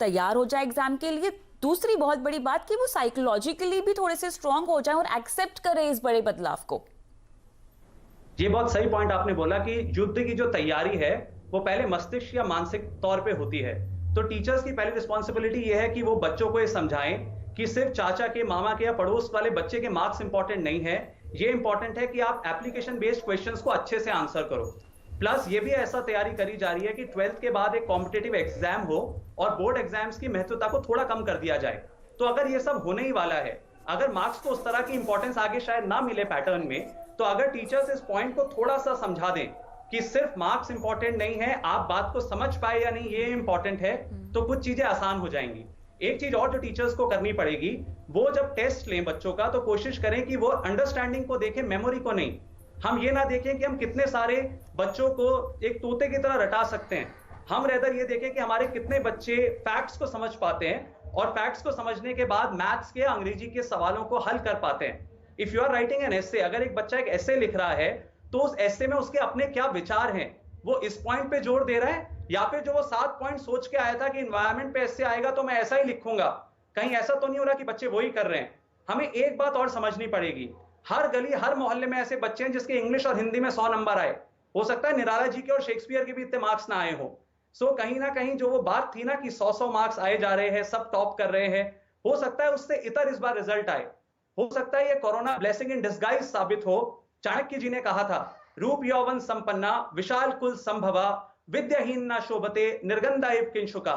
तैयार हो जाए एग्जाम के लिए। दूसरी बहुत बड़ी बात कि वो साइकोलॉजिकली भी थोड़े से स्ट्रांग हो जाए और एक्सेप्ट करे इस बड़े बदलाव को। ये बहुत सही पॉइंट आपने बोला कि युद्ध की जो तैयारी है वो पहले मस्तिष्क या मानसिक तौर पे होती है। तो टीचर्स की पहली रिस्पॉन्सिबिलिटी ये है कि वो बच्चों को ये समझाएं कि सिर्फ चाचा के, मामा के या पड़ोस वाले बच्चे के मार्क्स इंपॉर्टेंट नहीं है। ये इंपॉर्टेंट है कि आप एप्लीकेशन बेस्ड क्वेश्चंस को अच्छे से आंसर करो। प्लस ये भी ऐसा तैयारी करी जा रही है कि 12th के बाद एक कॉम्पिटेटिव एग्जाम हो और बोर्ड एग्जाम्स की महत्वता को थोड़ा कम कर दिया जाए। तो अगर ये सब होने ही वाला है, अगर मार्क्स को उस तरह की इंपॉर्टेंस आगे शायद ना मिले पैटर्न में, तो अगर टीचर्स इस पॉइंट को थोड़ा सा समझा दें कि सिर्फ मार्क्स इंपॉर्टेंट नहीं है, आप बात को समझ पाए या नहीं ये इंपॉर्टेंट है, तो कुछ चीजें आसान हो जाएंगी। एक चीज और जो टीचर्स को करनी पड़ेगी, वो जब टेस्ट लें बच्चों का तो कोशिश करें कि वो अंडरस्टैंडिंग को देखें, मेमोरी को नहीं। हम ये ना देखें कि हम कितने सारे बच्चों को एक तोते की तरह रटा सकते हैं। हम रेदर ये देखें कि हमारे कितने बच्चे फैक्ट्स को समझ पाते हैं और फैक्ट्स को समझने के बाद मैथ्स के, अंग्रेजी के सवालों को हल कर पाते हैं। If you are writing an essay, अगर एक बच्चा एक एसे लिख रहा है तो उस एसे में उसके अपने क्या विचार हैं, वो इस पॉइंट पे जोर दे रहा है या फिर जो वो 7 पॉइंट सोच के आया था कि इन्वायरमेंट पे एसे आएगा तो मैं ऐसा ही लिखूंगा, कहीं ऐसा तो नहीं हो रहा कि बच्चे वही कर रहे हैं। हमें एक बात और समझनी पड़ेगी, हर गली हर मोहल्ले में ऐसे बच्चे हैं जिसके इंग्लिश और हिंदी में 100 नंबर आए। हो सकता है निराला जी के और शेक्सपियर के भी इतने मार्क्स ना आए हो। सो कहीं ना कहीं जो वो बात थी ना कि 100 मार्क्स आए जा रहे हैं, सब टॉप कर रहे हैं, हो सकता है उससे इतर इस बार रिजल्ट आए। हो सकता है ये कोरोना ब्लेसिंग इन डिस्गाइज साबित हो। चाणक्य जी ने कहा था, रूप यौवन संपन्ना विशाल कुल संभवा विद्याहीन ना शोभते निर्गंधा इव किंशुका।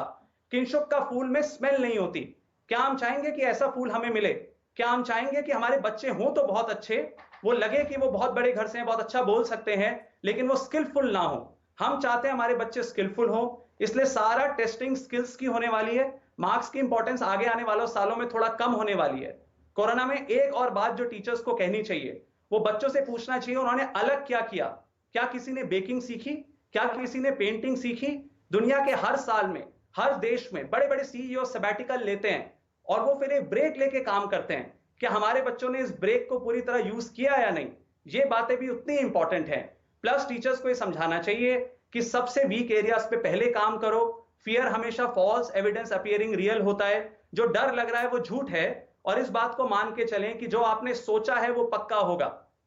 किंशुक का फूल में स्मेल नहीं होती। क्या हम चाहेंगे कि ऐसा फूल हमें मिले? क्या हम चाहेंगे कि हमारे बच्चे हों तो बहुत अच्छे, वो लगे कि वो बहुत बड़े घर से हैं, बहुत अच्छा बोल सकते हैं, लेकिन वो स्किलफुल ना हो? हम चाहते हैं हमारे बच्चे स्किलफुल हो, इसलिए सारा टेस्टिंग स्किल्स की होने वाली है। मार्क्स की इंपॉर्टेंस आगे आने वाले सालों में थोड़ा कम होने वाली है। कोरोना में एक और बात जो टीचर्स को कहनी चाहिए, वो बच्चों से पूछना चाहिए उन्होंने अलग क्या किया। क्या किसी ने बेकिंग सीखी? क्या किसी ने पेंटिंग सीखी? दुनिया के हर साल में, हर देश में बड़े बड़े सीईओ सबैटिकल लेते हैं और वो फिर एक ब्रेक लेके काम करते हैं। क्या हमारे बच्चों ने इस ब्रेक को पूरी तरह यूज किया या नहीं? ये बातें भी उतनी इंपॉर्टेंट हैं। प्लस टीचर्स को ये समझाना चाहिए कि सबसे वीक एरियाज पे पहले काम करो। फियर हमेशा फॉल्स एविडेंस अपीयरिंग रियल होता है। जो डर लग रहा है वो झूठ है, और इस बात को मान के चलें कि जो आपने सोचा है वो पक्का होगा।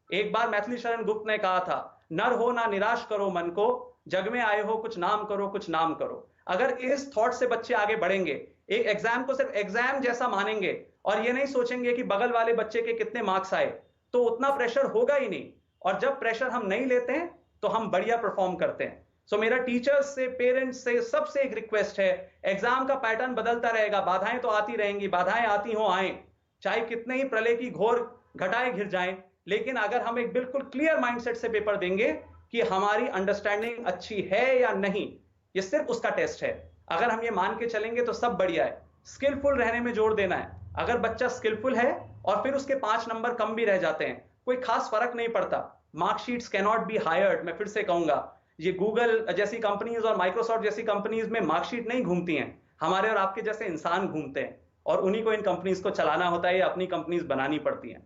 एक बार मैथिली शरण गुप्त ने कहा था, नर हो ना निराश करो मन को, जग में आए हो कुछ नाम करो कुछ नाम करो। अगर इस थॉट से बच्चे आगे बढ़ेंगे, एक एग्जाम को सिर्फ एग्जाम जैसा मानेंगे और ये नहीं सोचेंगे कि बगल वाले बच्चे के कितने मार्क्स आए, तो उतना प्रेशर होगा ही नहीं। और जब प्रेशर हम नहीं लेते हैं तो हम बढ़िया परफॉर्म करते हैं। सो मेरा टीचर्स से, पेरेंट्स से, सबसे एक रिक्वेस्ट है, एग्जाम का पैटर्न बदलता रहेगा, बाधाएं तो आती रहेंगी, बाधाएं आती हो आए, चाहे कितने ही प्रलय की घोर घटाएं घिर जाएं, लेकिन अगर हम एक बिल्कुल क्लियर माइंडसेट से पेपर देंगे कि हमारी अंडरस्टैंडिंग अच्छी है या नहीं, ये सिर्फ उसका टेस्ट है। अगर हम ये मान के चलेंगे तो सब बढ़िया है। स्किलफुल रहने में जोर देना है। अगर बच्चा स्किलफुल है और फिर उसके 5 नंबर कम भी रह जाते हैं, कोई खास फर्क नहीं पड़ता। Marksheets can not be hired. मैं फिर से कहूंगा, ये गूगल जैसी कंपनीज और माइक्रोसॉफ्ट जैसी कंपनीज में मार्कशीट नहीं घूमती हैं, हमारे और आपके जैसे इंसान घूमते हैं, और उन्हीं को इन कंपनीज को चलाना होता है या अपनी कंपनीज बनानी पड़ती हैं।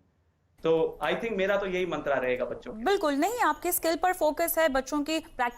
तो आई थिंक मेरा तो यही मंत्रा रहेगा बच्चों के। बिल्कुल नहीं, आपके स्किल पर फोकस है, बच्चों की प्रैक्टिस